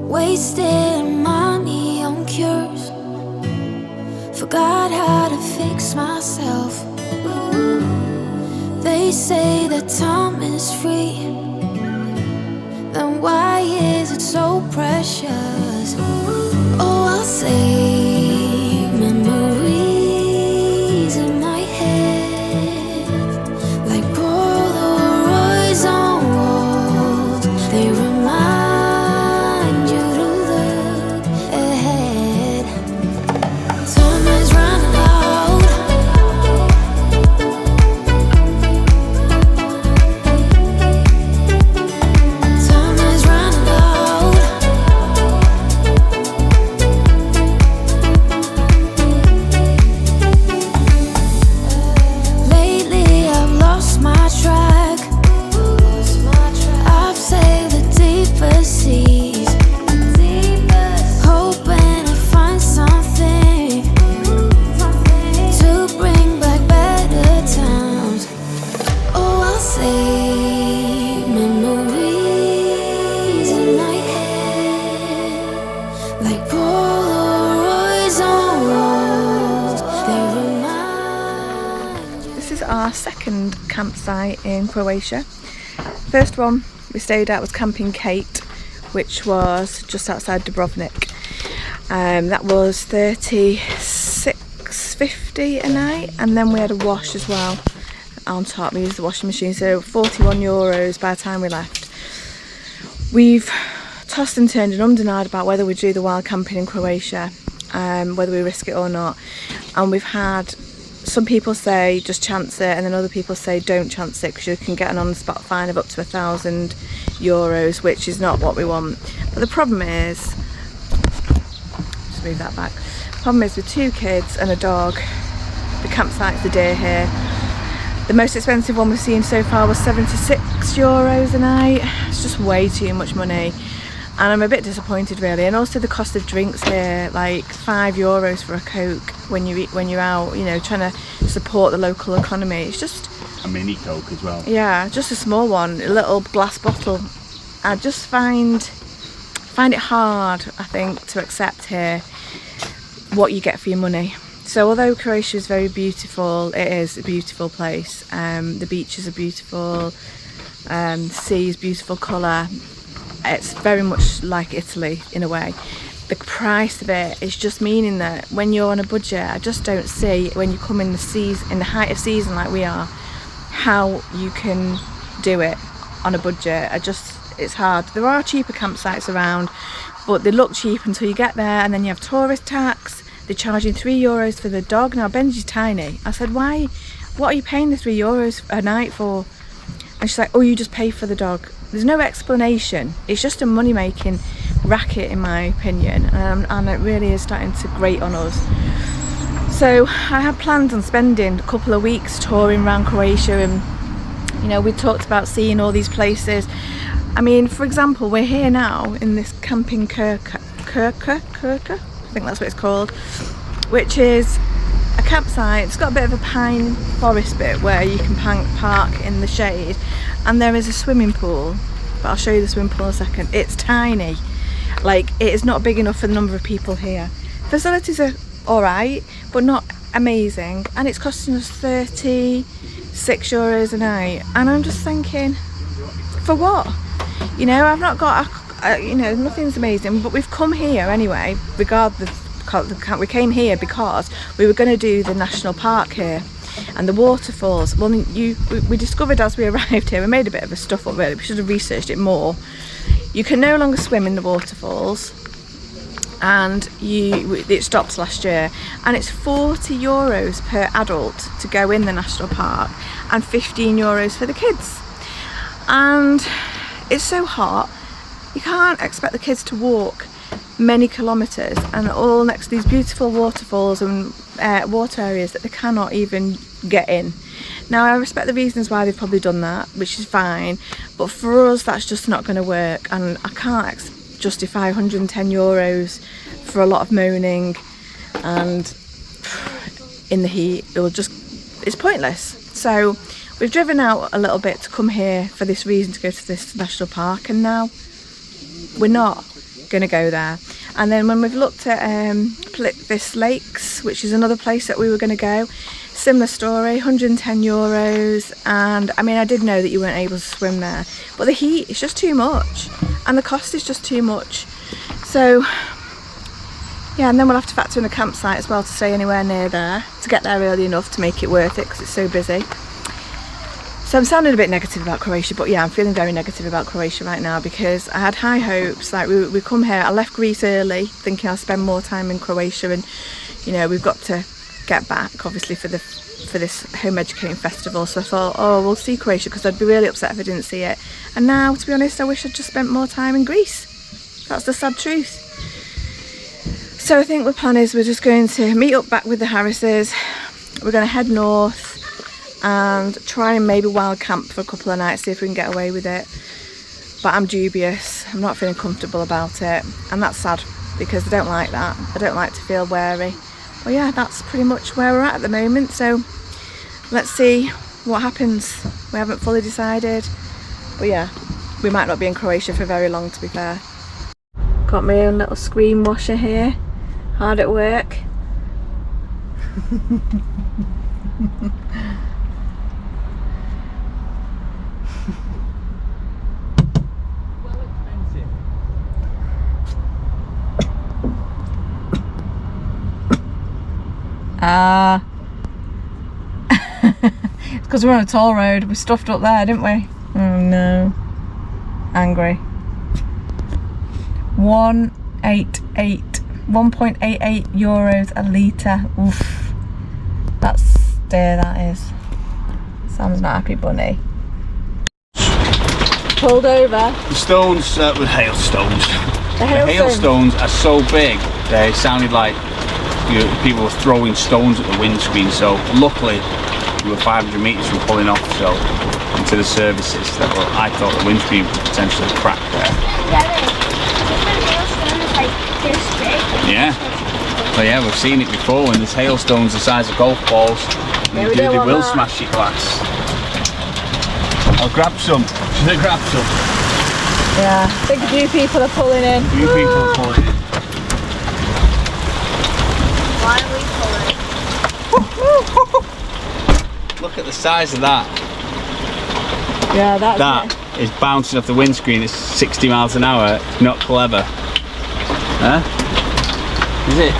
Wasting money on cures. Forgot how to fix myself. They say that time is free. Then why is it so precious? Oh, I'll save memories in my head, like Polaroids on walls. They remind you to look ahead. Time is running out. Time is running out. Lately I've lost my track. I've sailed the deepest seas, hoping to find something to bring back better times. Oh, I'll save memories in my head, like Polaroids on walls. They remind you. This is our second campsite in Croatia. First one we stayed at was Camping Kate, which was just outside Dubrovnik. That was $36.50 a night, and then we had a wash as well on top. We used the washing machine, so €41 by the time we left. We've tossed and turned and ummed and ahed about whether we do the wild camping in Croatia, whether we risk it or not. And we've had some people say just chance it, and then other people say don't chance it because you can get an on-the-spot fine of up to €1,000, which is not what we want. But the problem is, just move that back. The problem is with 2 kids and a dog, the campsite's a day here. The most expensive one we've seen so far was €76 a night. It's just way too much money, and I'm a bit disappointed really. And also the cost of drinks here, like €5 for a Coke when you're out, you know, trying to support the local economy. It's just A mini Coke as well. yeah, just a small one, a little glass bottle. I just find it hard, I think, to accept here what you get for your money. So although Croatia is very beautiful, it is a beautiful place. The beaches are beautiful, the sea is beautiful colour. It's very much like Italy in a way. The price of it is just meaning that when you're on a budget, I just don't see, when you come in the height of season like we are, how you can do it on a budget. It's hard. There are cheaper campsites around, but they look cheap until you get there, and then you have tourist tax. They're charging €3 for the dog. Now Benji's tiny. I said, why? What are you paying the €3 a night for? And she's like, oh, you just pay for the dog. There's no explanation. It's just a money-making racket, in my opinion, and it really is starting to grate on us. So I had planned on spending a couple of weeks touring around Croatia, and you know, we talked about seeing all these places. I mean, for example, we're here now in this Camping Kirka, I think that's what it's called, which is a campsite. It's got a bit of a pine forest bit where you can park in the shade, and there is a swimming pool, but I'll show you the swimming pool in a second. It's tiny, like it is not big enough for the number of people here. Facilities are alright, but not amazing, and it's costing us €36 a night, and I'm just thinking, for what? You know, I've not got you know, nothing's amazing, but we've come here anyway, regardless. We came here because we were going to do the national park here and the waterfalls. Well, we discovered as we arrived here, we made a bit of a stuff up really, we should have researched it more. You can no longer swim in the waterfalls, and it stopped last year, and it's €40 per adult to go in the national park and €15 for the kids. And it's so hot, you can't expect the kids to walk many kilometres and all next to these beautiful waterfalls and water areas that they cannot even get in. Now I respect the reasons why they've probably done that, which is fine, but for us that's just not going to work, and I can't justify €110 for a lot of moaning and in the heat. It's pointless. So we've driven out a little bit to come here for this reason, to go to this national park, and now we're not. going to go there. And then when we've looked at this Lakes, which is another place that we were going to go, similar story, €110. And I mean, I did know that you weren't able to swim there, but the heat is just too much and the cost is just too much. So yeah, and then we'll have to factor in a campsite as well to stay anywhere near there, to get there early enough to make it worth it because it's so busy. So I'm sounding a bit negative about Croatia, but yeah, I'm feeling very negative about Croatia right now because I had high hopes. Like we come here, I left Greece early thinking I'll spend more time in Croatia, and you know, we've got to get back obviously for this home educating festival. So I thought, oh, we'll see Croatia, because I'd be really upset if I didn't see it. And now, to be honest, I wish I'd just spent more time in Greece. That's the sad truth. So I think the plan is we're just going to meet up back with the Harrises. We're going to head north and try and maybe wild camp for a couple of nights, see if we can get away with it. But I'm dubious. I'm not feeling comfortable about it, and that's sad because I don't like that. I don't like to feel wary. But yeah, that's pretty much where we're at the moment. So let's see what happens. We haven't fully decided, but yeah, we might not be in Croatia for very long, to be fair. Got my own little screen washer here, hard at work. It's because we're on a toll road. We stuffed up there, didn't we? Oh no. Angry. 1.88 euros a litre. Oof. That's dear, that is. Sam's not happy bunny. Pulled over. The stones were hailstones. The hailstones are so big, they sounded like people were throwing stones at the windscreen. So luckily we were 500 metres from pulling off, so into the services. That were, I thought the windscreen would potentially crack there. Yeah. So yeah, we've seen it before when there's hailstones the size of golf balls. Yeah, they will smash your glass. I'll grab some. Should I grab some? Yeah, I think a few people are pulling in. A few people are pulling in. Why are we pulling? Look at the size of that. Yeah, that's that is bouncing off the windscreen. It's 60 miles an hour. Not clever. Huh? Is it?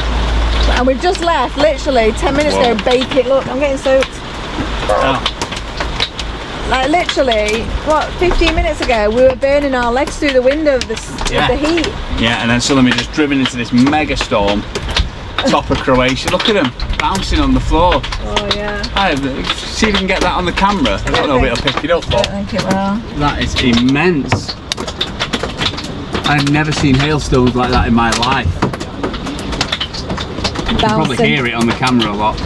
And we've just left, literally 10 minutes ago, bake it. Look, I'm getting soaked. Oh. Like literally, what, 15 minutes ago, we were burning our legs through the window of the heat. Yeah, and then suddenly we just driven into this mega storm. Top of Croatia. Look at them bouncing on the floor. Oh yeah. See if we can get that on the camera. I don't know if it'll pick it up, but I don't think it will. That is immense. I've never seen hailstones like that in my life. You can probably hear it on the camera a lot.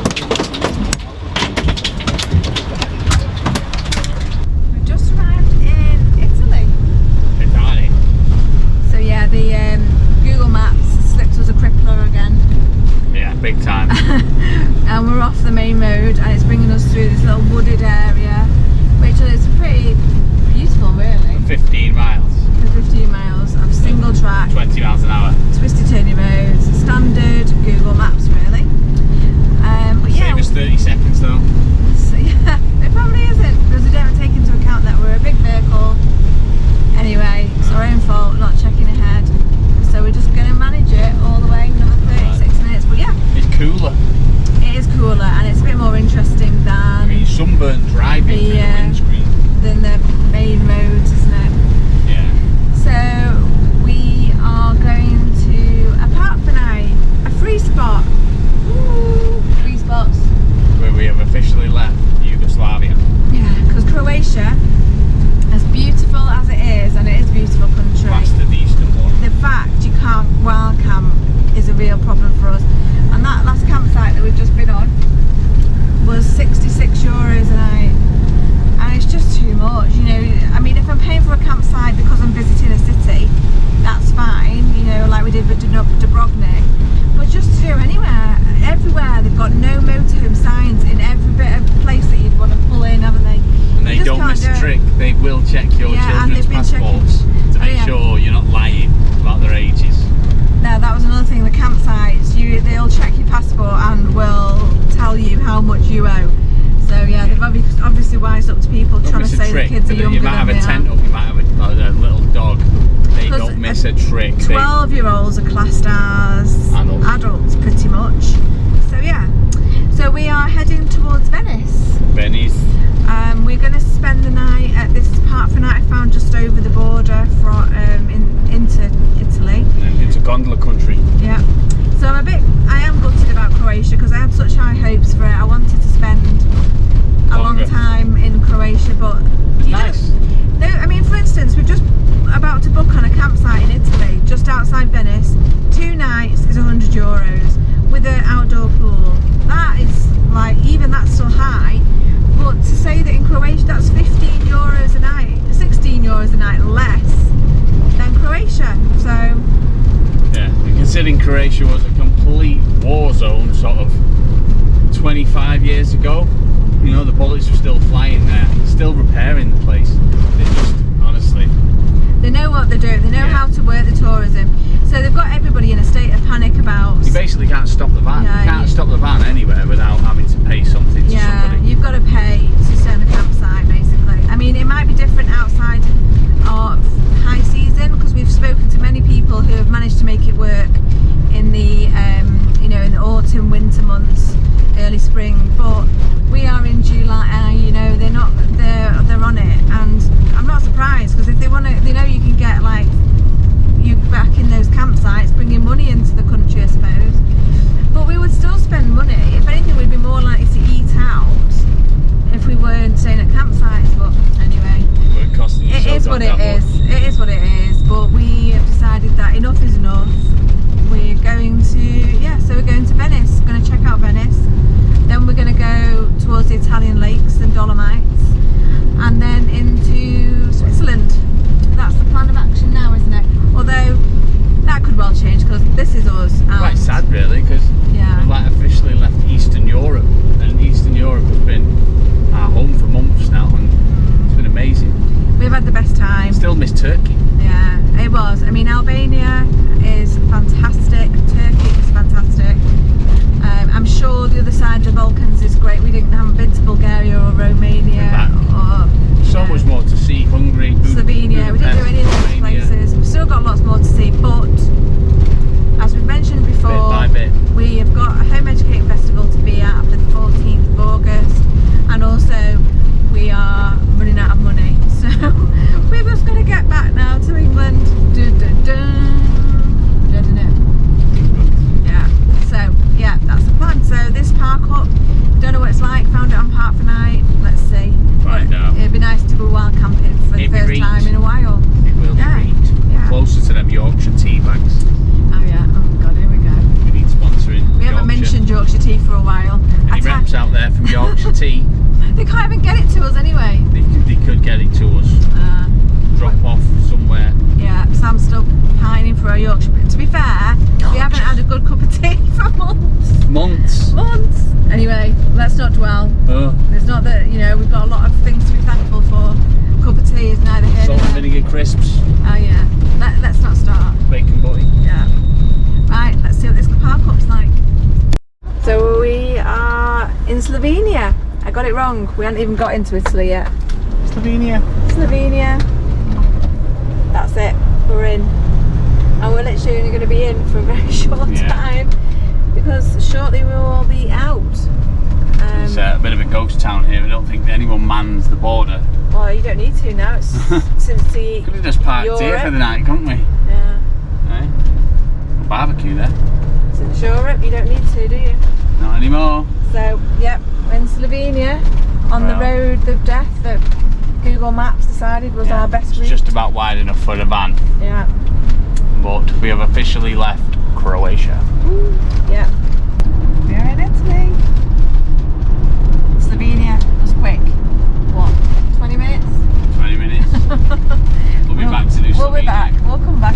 We've just arrived in Italy. Italy. So yeah, the Google Maps slipped us a crippler again. Yeah, big time. And we're off the main road, and it's bringing us through this little wooded area, which is pretty beautiful, really. 15 miles. For 15 miles of single track, 20 miles an hour. twisty turny roads, standard Google Maps, really. But yeah, Save us 30 seconds though. so, yeah, it probably isn't, because we don't take into account that we're a big vehicle. Anyway, it's our own fault not checking ahead. So we're just going to manage it all the way, another 36 minutes. But yeah, It's cooler. it is cooler, and it's a bit more interesting than I mean, sunburnt driving through the windscreen. than the main roads, isn't it? Yeah. So we are going to a park for night, a free spot. Woo, free spots. Where we have officially left Yugoslavia. Yeah, because Croatia, as beautiful as it is, and it is a beautiful country, That's the Eastern one. the fact you can't wild camp is a real problem for us. And that last campsite that we've just been on was €66 a night, and it's just too much, you know. I mean, if I'm paying for a campsite because I'm visiting a city, that's fine, you know, like we did with Dubrovnik. But just to do everywhere they've got no motorhome signs in every bit of place that you'd want to pull in, haven't they? And they don't miss a trick. They will check your children's passports to make sure you're not lying about their ages. tell you how much you owe. So yeah, they've obviously wised up to people trying to say the kids are younger you might have than a tent up, you might have a little dog. They don't miss a trick. 12-year-olds are classed as adults pretty much. So yeah, so we are heading towards Venice. We're going to spend the night at this park for night I found just over the border from into Italy. And into gondola country. Yeah. So I am gutted about Croatia because I had such high hopes for it. I wanted to spend a long time in Croatia, but nice. I mean, for instance, we're just about to book on a campsite in Italy, just outside Venice. 2 nights is €100 with an outdoor pool. That is like, even that's still high. But to say that in Croatia that's €15 a night, €16 a night less than Croatia. So yeah, considering Croatia was a complete war zone sort of 25 years ago, you know, the bullets were still flying there, still repairing the place. They just, honestly, they know what they're doing, they know how to work the tourism. So they've got everybody in a state of panic about... You basically can't stop the van. Yeah, you can't stop the van anywhere without having to pay something to somebody. You've got to pay to stay on a campsite, basically. I mean, it might be different outside of high season, because we've spoken to many people who have managed to make it work in the, you know, in the autumn, winter months, early spring. But we are in July, you know, they're on it, and I'm not surprised, because if they want to, they know you can get like you back in those campsites, bringing money into the country, I suppose. But we would still spend money. If anything, we'd be more likely to eat out if we weren't staying at campsites. But anyway, it is what it is. It is what it is. But we have decided that enough is enough. We're going to, so we're going to Venice. We're going to check out Venice. Then we're going to go towards the Italian lakes and Dolomites, and then into Switzerland. That's the plan of action now, isn't it? Although that could well change, because this is us. Quite sad, really, because we've like officially left Eastern Europe, and Eastern Europe has been our home for months now, and it's been amazing. We've had the best time. Still miss Turkey. Yeah, it was. I mean, Albania is fantastic. Turkey is fantastic. I'm sure the other side of the Balkans is great. We didn't have been to Bulgaria or Romania or so much more to see. Hungary, Slovenia. We didn't do any of those places. We've still got lots more to see, but as we've mentioned before, bit by bit, we have got a home educating festival to be at the 14th of August, and also we are running out of money, so we're just going to get back now to England. Yeah, that's the plan. So this park up, don't know what it's like, found it on Park for Night, let's see. Find out. It'd be nice to go wild camping for the first time in a while. It will be great. Yeah. Closer to them Yorkshire tea bags. Oh yeah, oh god, here we go. We need sponsoring. We haven't mentioned Yorkshire tea for a while. Any reps out there from Yorkshire tea? They can't even get it to us anyway. They could get it to us. Drop off somewhere. Yeah, Sam's still pining for a Yorkshire. To be fair, we haven't had a good cup of tea for months. Months. Anyway, let's not dwell. It's not that, you know, we've got a lot of things to be thankful for. A cup of tea is neither here nor there. Salt and vinegar crisps. Oh yeah. Let's not start. Bacon butty. Yeah. Right, let's see what this park up's like. So we are in Slovenia. I got it wrong. We hadn't even got into Italy yet. Slovenia. That's it. We're in. And we're literally only going to be in for a very short time, because shortly we will all be out. It's a bit of a ghost town here. I don't think anyone mans the border. Well, you don't need to now. It's since the could have just parked here for the night, couldn't we? Yeah. A barbecue there. Since Europe, you don't need to, do you? Not anymore. So, yep, we're in Slovenia on the road of death that Google Maps decided was our best route. It's just about wide enough for a van. Yeah. But we have officially left Croatia. Ooh, yeah. We are in Italy. Slovenia was quick. What? 20 minutes? 20 minutes. We'll be back to do Slovenia. We'll be back. We'll come back.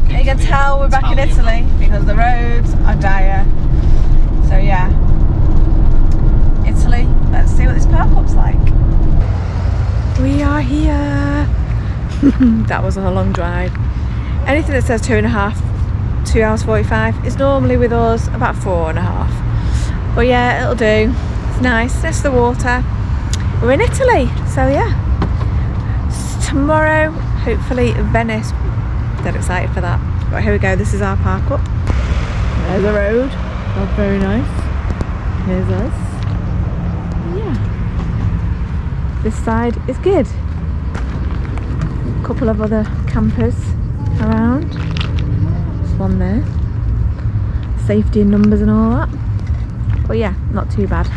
You can tell we're back in Italy because the roads are dire. So yeah. Italy. Let's see what this park up's like. We are here. That wasn't a long drive. Anything that says 2 hours 45 is normally with us about 4.5. But yeah, it'll do. It's nice, it's the water. We're in Italy, so yeah. Tomorrow, hopefully Venice. Dead excited for that. But here we go, this is our park up. There's the road. Oh, very nice. Here's us. Yeah. This side is good. A couple of other campers around. There's one there. Safety in numbers and all that. But yeah, not too bad.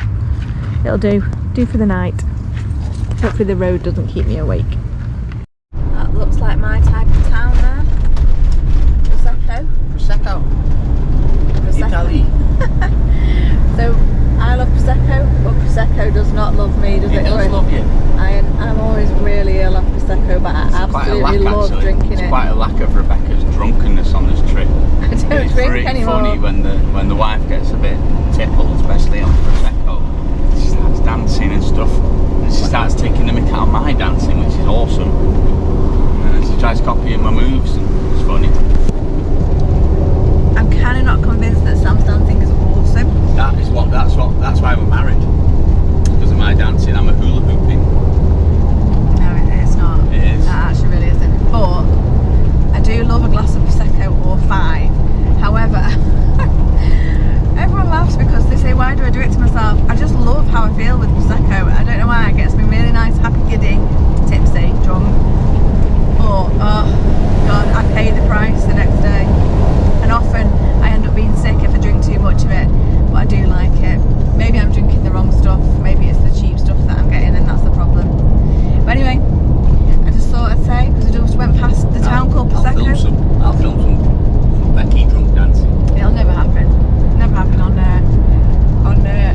It'll do for the night. Hopefully the road doesn't keep me awake. That looks like my type of town there. Prosecco. Italy. So I love Prosecco, but Prosecco does not love me, does it? It does love you. I'm always really ill of Prosecco, but I absolutely love drinking it. It's quite a lack of Rebecca's drunkenness on this trip. I don't drink anymore. It's funny when the wife gets a bit tippled, especially on Prosecco. She starts dancing and stuff. And she starts taking the mick out of my dancing, which is awesome. And she tries copying my moves, and it's funny. I'm kind of not convinced that Sam's dancing is awesome. That's why we're married. Because of my dancing, I'm a hula hooping. No, it's not. It is. That actually really isn't. But I do love a glass of Prosecco or 5. However, everyone laughs because they say, why do I do it to myself? I just love how I feel with Prosecco. I don't know why. It gets me really nice, happy, giddy, tipsy, drunk. But, oh God, I pay the price the next day. And often I end up being sick if I drink too much of it. But I do like it. Maybe I'm drinking the wrong stuff. Maybe it's the cheap stuff that I'm getting and that's the problem. But anyway, I just thought I'd say, because I just went past the town called Prosecco. I'll film some Becky drunk dancing. It'll never happen. Never happen on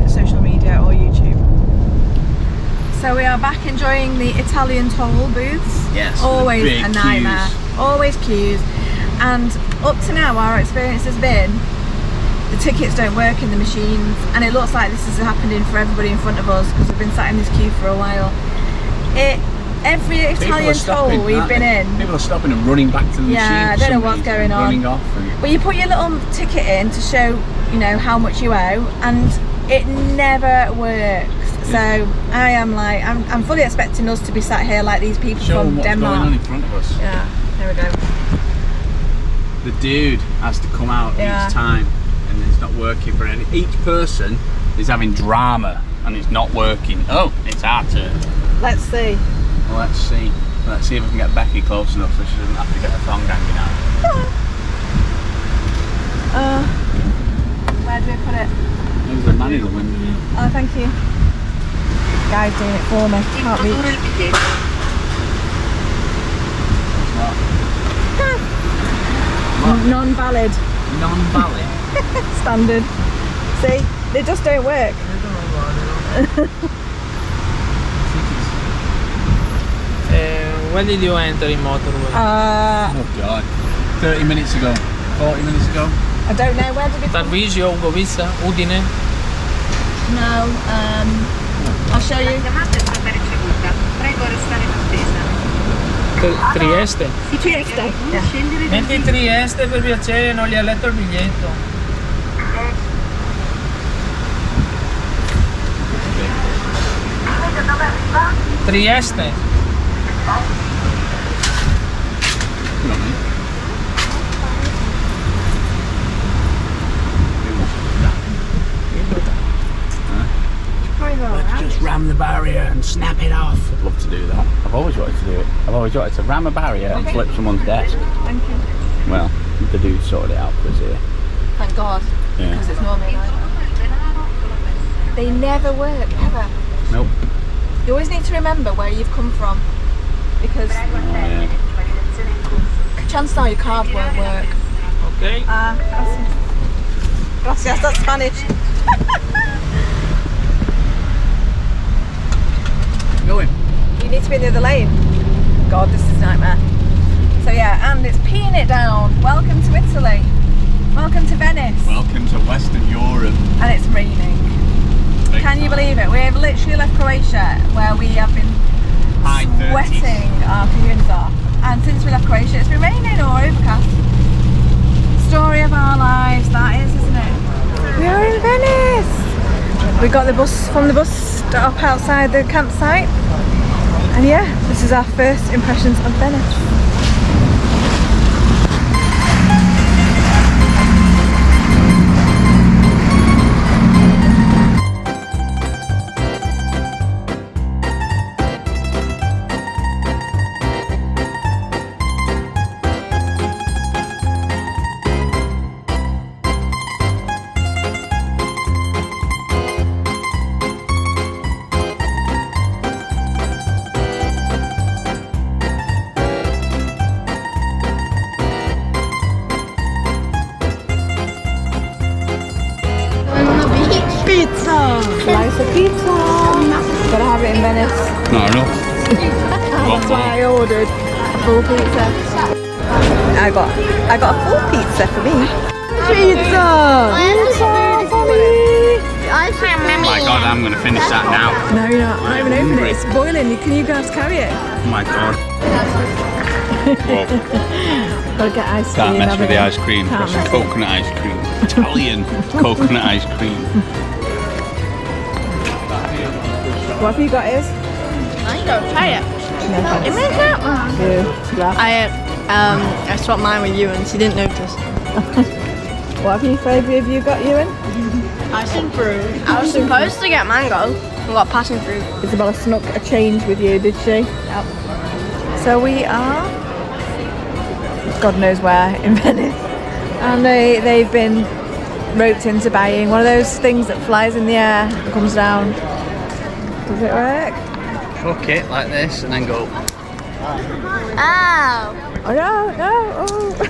social media or YouTube. So we are back enjoying the Italian toll booths. Yes. Always a nightmare. Queues. Always queues. And up to now our experience has been the tickets don't work in the machines, and it looks like this is happening for everybody in front of us because we've been sat in this queue for a while. Every Italian toll we've been in, people are stopping and running back to the machine. Yeah, I don't know what's going on. Running off. But you put your little ticket in to show, you know, how much you owe, and it never works. So I am like, I'm fully expecting us to be sat here like these people from Denmark. Going on in front of us. Yeah, there we go. The dude has to come out each time, and it's not working for any. Each person is having drama, and it's not working. Oh, it's our turn. Let's see. Well, let's see. Let's see if we can get Becky close enough so she doesn't have to get her thong hanging out. Where do we put it? There's the man in the window. Oh, thank you. Guy's doing it for me. Can't reach. Non-valid. Non-valid. Standard. See, they just don't work. When did you enter in motorway? Oh God. 30 minutes ago. 40 minutes ago. I don't know. Where did we come? Tarvisio, Ugovizza, Udine? No, I'll show you. Trieste? Trieste. Yeah. Metti Trieste per piacere, non gli ha letto il biglietto. Trieste? Let's just ram the barrier and snap it off. I'd love to do that. I've always wanted to do it. I've always wanted to ram a barrier and flip someone's desk. Thank you. Well, the dude sorted it out for us here. Thank God. Yeah. Because it's normally like that. They never work, ever. Nope. You always need to remember where you've come from. Because chances are your card won't work. Okay. Gracias. Gracias, that's Spanish. Going. You need to be in the other lane. God, this is a nightmare. So yeah, and it's peeing it down. Welcome to Italy. Welcome to Venice. Welcome to Western Europe. And it's raining. Can you believe it? We have literally left Croatia where we have been sweating our cojones off. And since we left Croatia, it's been raining or overcast. Story of our lives, that is, isn't it? We are in Venice. We got the bus from the bus stop outside the campsite, and yeah, this is our first impressions of Venice. Pizza! Slice of pizza! Gotta have it in Venice. Not enough. That's why I ordered a full pizza. I got a full pizza for me. Pizza! Pizza for me! Oh my god, I'm gonna finish that now. No, you're not. Not even open it. It's boiling. Can you guys carry it? Oh my god. Whoa. Gotta get ice cream. Can't mess with the ice cream. Can't Got some mess coconut ice cream. Italian coconut ice cream. What have you got, Iz? I ain't gonna try it. No, thanks. Give me a Yeah. I swapped mine with you and she didn't notice. What flavour have you got, Ewan? Passing fruit. I was supposed to get mango. I got passing fruit. Isabella snuck a change with you, did she? Yep. So we are, God knows where, in Venice. And they've been roped into buying one of those things that flies in the air and comes down. Does it work? Hook it like this and then go. Oh. Oh no, oh.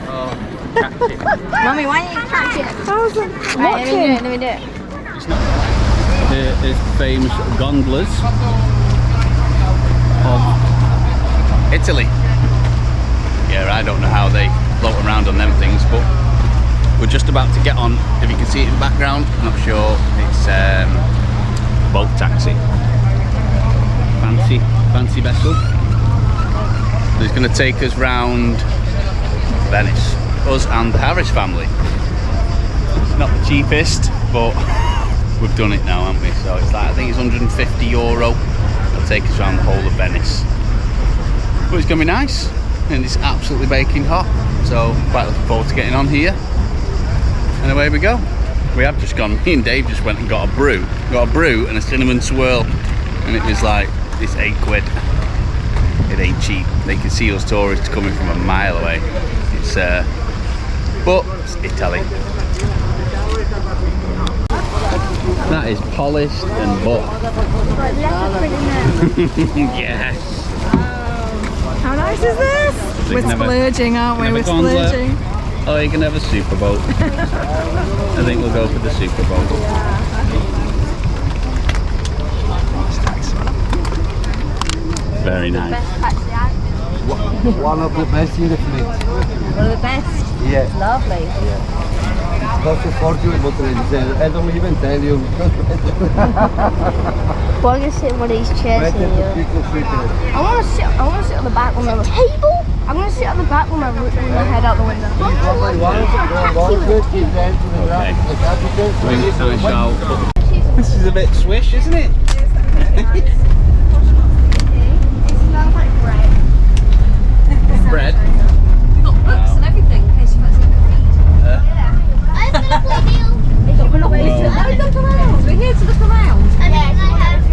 Oh, catch it. Mummy, why didn't you catch it? Thousand. Right, let me do it. Here is famous gondolas of Italy. Yeah, I don't know how they float around on them things, but we're just about to get on. If you can see it in the background, I'm not sure. It's boat taxi. Fancy vessel. It's going to take us round Venice, us and the Harris family. It's not the cheapest, but we've done it now, haven't we? So it's like, I think it's €150. It'll take us around the whole of Venice. But it's going to be nice, and it's absolutely baking hot. So quite looking forward to getting on here. And away we go. We have just gone. Me and Dave just went and got a brew. Got a brew and a cinnamon swirl, and it was like, it's £8. It ain't cheap. They can see us tourists coming from a mile away. It's but it's Italy. That is polished and buff. Yes. How nice is this? We're splurging, aren't we? We're splurging. Oh, you can have a super boat. I think we'll go for the super boat. Very nice. One of the best in the fleet. One of the best? Yeah. Lovely. Cost a fortune, but I don't even tell you. Well, I'm gonna sit in one of these chairs Better here. to keep the secret. I wanna sit on the back with my table. I'm gonna sit on the back with my head out the window. This is a bit swish, isn't it? It smells like bread. Bread. We've got books and everything in case you fancy a bit of read. I'm gonna play deal. We're not ready to look around. We're here to look around. And then I have cards.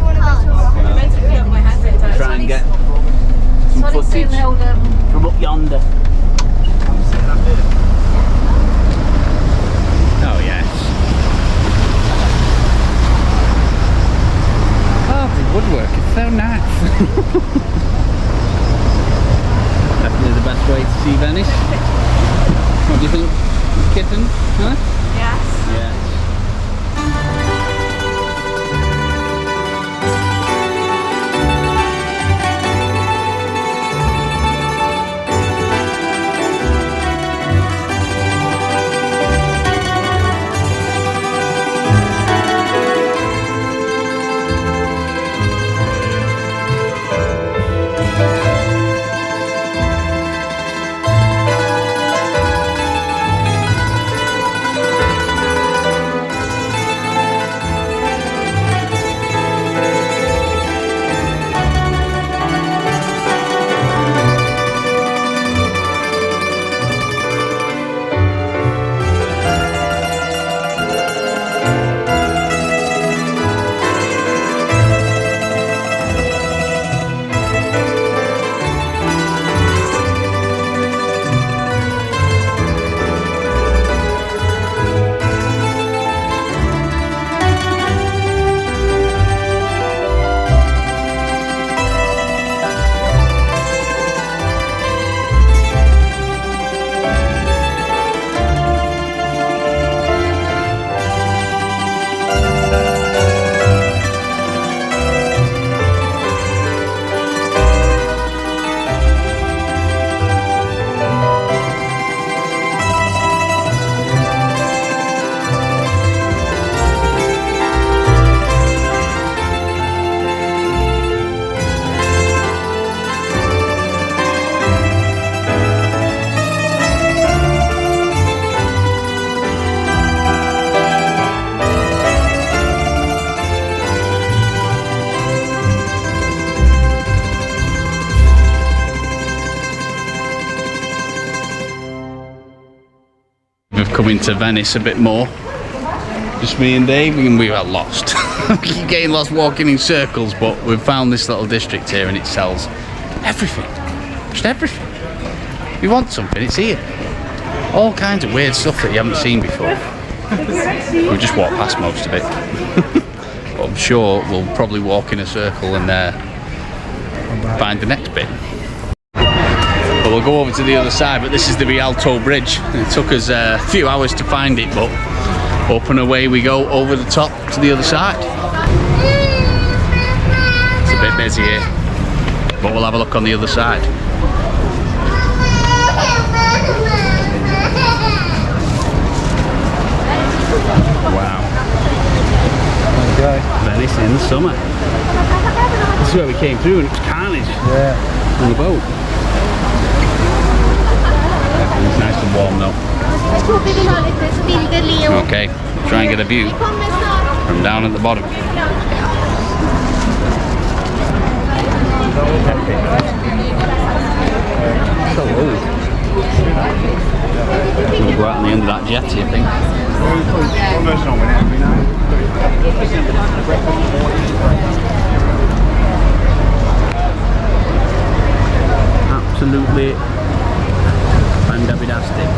Try and get some footage from up yonder. Oh yes. Oh, the woodwork is so nice. Definitely the best way to see Venice. What do you think, kitten? Huh? Yes. Yes. coming to Venice a bit more. Just me and Dave, and we got lost. We keep getting lost walking in circles, but we've found this little district here and it sells everything. Just everything. If you want something, it's here. All kinds of weird stuff that you haven't seen before. We just walked past most of it. But I'm sure we'll probably walk in a circle and find the next bit. But we'll go over to the other side, but this is the Rialto Bridge. It took us a few hours to find it, but up and away we go over the top to the other side. It's a bit busy here, but we'll have a look on the other side. Wow. Okay. Venice in the summer. This is where we came through and it was carnage. Yeah. On the boat. It's nice and warm though. Okay, try and get a view from down at the bottom. So old. We'll go out on the end of that jetty, I think. Absolutely fantastic.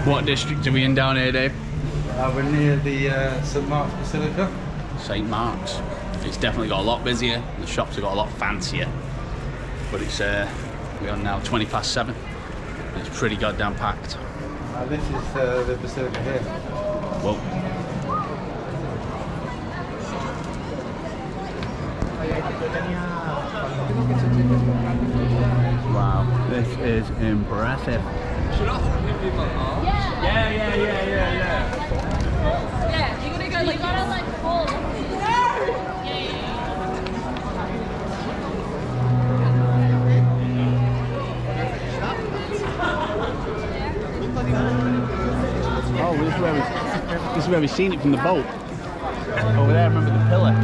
What district are we in down here, Dave? We're near the St. Mark's Basilica. St. Mark's. It's definitely got a lot busier. The shops have got a lot fancier. But it's we're on now 7:20. It's pretty goddamn packed. This is the Basilica here. Whoa. Wow, this is impressive. Yeah, you're gonna go like that, like full. Oh, this is where we've seen it from the boat. Over there, remember the pillar?